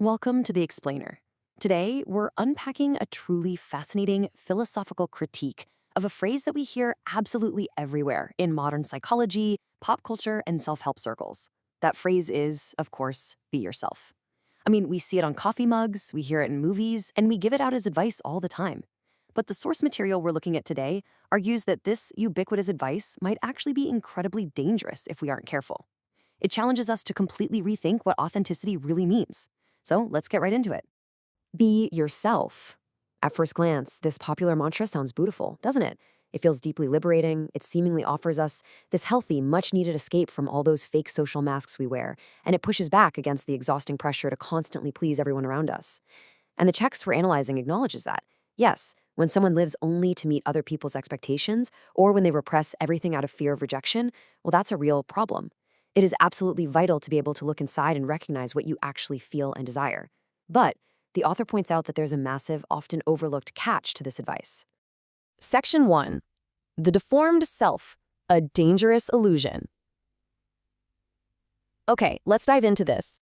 Welcome to The Explainer. Today, we're unpacking a truly fascinating philosophical critique of a phrase that we hear absolutely everywhere in modern psychology, pop culture, and self-help circles. That phrase is, of course, be yourself. I mean, we see it on coffee mugs, we hear it in movies, and we give it out as advice all the time. But the source material we're looking at today argues that this ubiquitous advice might actually be incredibly dangerous if we aren't careful. It challenges us to completely rethink what authenticity really means. So let's get right into it. Be yourself. At first glance, this popular mantra sounds beautiful, doesn't it? It feels deeply liberating. It seemingly offers us this healthy, much-needed escape from all those fake social masks we wear, and it pushes back against the exhausting pressure to constantly please everyone around us. And the text we're analyzing acknowledges that. Yes, when someone lives only to meet other people's expectations, or when they repress everything out of fear of rejection, well, that's a real problem. It is absolutely vital to be able to look inside and recognize what you actually feel and desire. But the author points out that there's a massive, often overlooked catch to this advice. Section 1. The deformed self, a dangerous illusion. Okay, let's dive into this.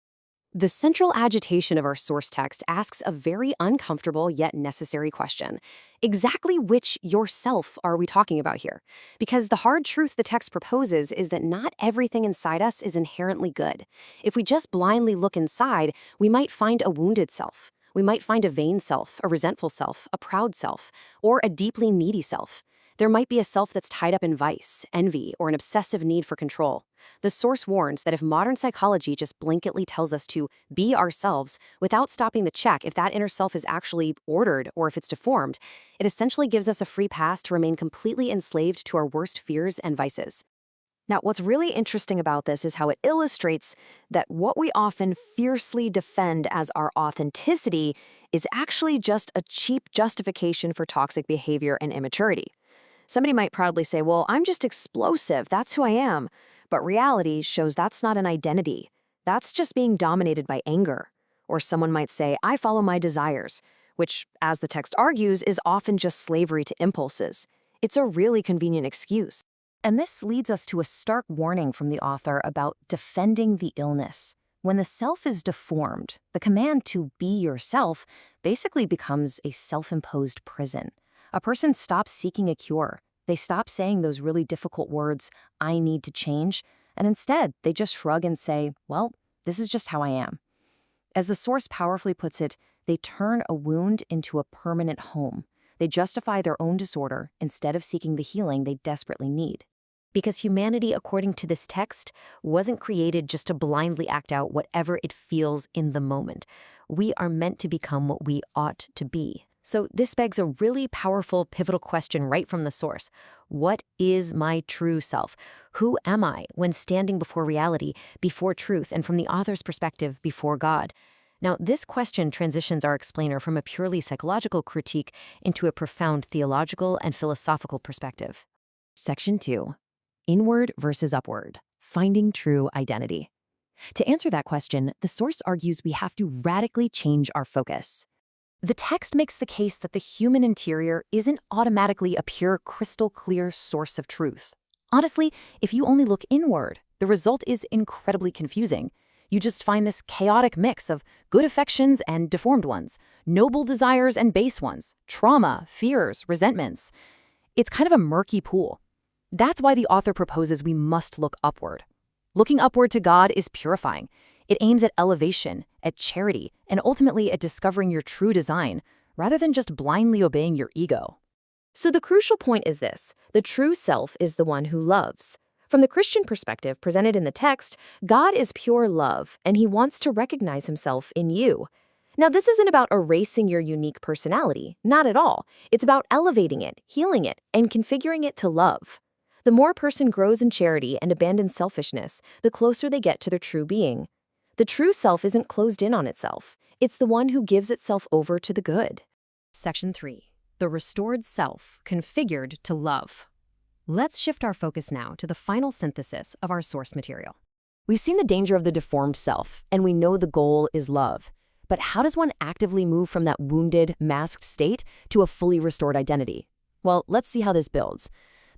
The central agitation of our source text asks a very uncomfortable yet necessary question. Exactly which yourself are we talking about here? Because the hard truth the text proposes is that not everything inside us is inherently good. If we just blindly look inside, we might find a wounded self. We might find a vain self, a resentful self, a proud self, or a deeply needy self. There might be a self that's tied up in vice, envy, or an obsessive need for control. The source warns that if modern psychology just blanketly tells us to be ourselves without stopping to check if that inner self is actually ordered or if it's deformed, it essentially gives us a free pass to remain completely enslaved to our worst fears and vices. Now, what's really interesting about this is how it illustrates that what we often fiercely defend as our authenticity is actually just a cheap justification for toxic behavior and immaturity. Somebody might proudly say, well, I'm just explosive, that's who I am. But reality shows that's not an identity. That's just being dominated by anger. Or someone might say, I follow my desires, which, as the text argues, is often just slavery to impulses. It's a really convenient excuse. And this leads us to a stark warning from the author about defending the illness. When the self is deformed, the command to be yourself basically becomes a self-imposed prison. A person stops seeking a cure. They stop saying those really difficult words, I need to change, and instead they just shrug and say, well, this is just how I am. As the source powerfully puts it, they turn a wound into a permanent home. They justify their own disorder instead of seeking the healing they desperately need. Because humanity, according to this text, wasn't created just to blindly act out whatever it feels in the moment. We are meant to become what we ought to be. So this begs a really powerful, pivotal question right from the source. What is my true self? Who am I when standing before reality, before truth, and from the author's perspective, before God? Now, this question transitions our explainer from a purely psychological critique into a profound theological and philosophical perspective. Section 2. Inward versus upward. Finding true identity. To answer that question, the source argues we have to radically change our focus. The text makes the case that the human interior isn't automatically a pure, crystal-clear source of truth. Honestly, if you only look inward, the result is incredibly confusing. You just find this chaotic mix of good affections and deformed ones, noble desires and base ones, trauma, fears, resentments. It's kind of a murky pool. That's why the author proposes we must look upward. Looking upward to God is purifying. It aims at elevation, at charity, and ultimately at discovering your true design, rather than just blindly obeying your ego. So the crucial point is this: the true self is the one who loves. From the Christian perspective presented in the text, God is pure love, and he wants to recognize himself in you. Now, this isn't about erasing your unique personality, not at all. It's about elevating it, healing it, and configuring it to love. The more a person grows in charity and abandons selfishness, the closer they get to their true being. The true self isn't closed in on itself. It's the one who gives itself over to the good. Section 3. The restored self, configured to love. Let's shift our focus now to the final synthesis of our source material. We've seen the danger of the deformed self, and we know the goal is love. But how does one actively move from that wounded, masked state to a fully restored identity? Well, let's see how this builds.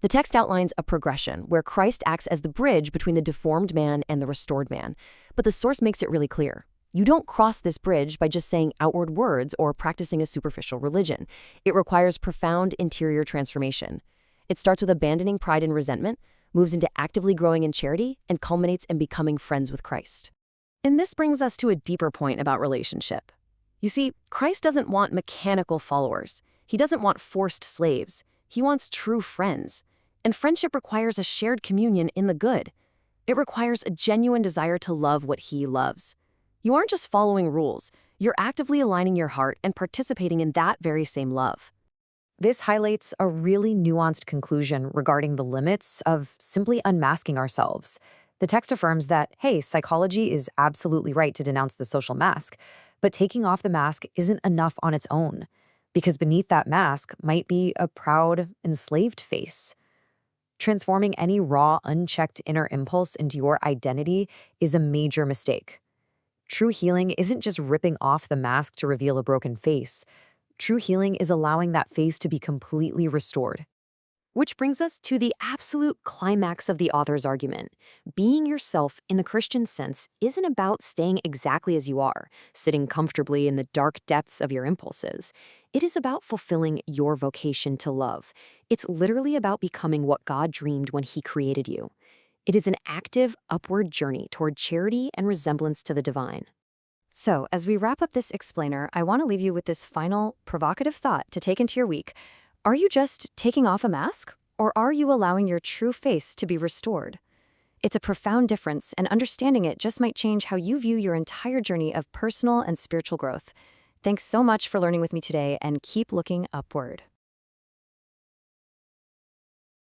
The text outlines a progression where Christ acts as the bridge between the deformed man and the restored man, but the source makes it really clear. You don't cross this bridge by just saying outward words or practicing a superficial religion. It requires profound interior transformation. It starts with abandoning pride and resentment, moves into actively growing in charity, and culminates in becoming friends with Christ. And this brings us to a deeper point about relationship. You see, Christ doesn't want mechanical followers. He doesn't want forced slaves. He wants true friends. And friendship requires a shared communion in the good. It requires a genuine desire to love what he loves. You aren't just following rules. You're actively aligning your heart and participating in that very same love. This highlights a really nuanced conclusion regarding the limits of simply unmasking ourselves. The text affirms that, hey, psychology is absolutely right to denounce the social mask, but taking off the mask isn't enough on its own, because beneath that mask might be a proud, enslaved face. Transforming any raw, unchecked inner impulse into your identity is a major mistake. True healing isn't just ripping off the mask to reveal a broken face. True healing is allowing that face to be completely restored. Which brings us to the absolute climax of the author's argument. Being yourself in the Christian sense isn't about staying exactly as you are, sitting comfortably in the dark depths of your impulses. It is about fulfilling your vocation to love. It's literally about becoming what God dreamed when He created you. It is an active, upward journey toward charity and resemblance to the divine. So, as we wrap up this explainer, I want to leave you with this final, provocative thought to take into your week. Are you just taking off a mask, or are you allowing your true face to be restored? It's a profound difference, and understanding it just might change how you view your entire journey of personal and spiritual growth. Thanks so much for learning with me today, and keep looking upward.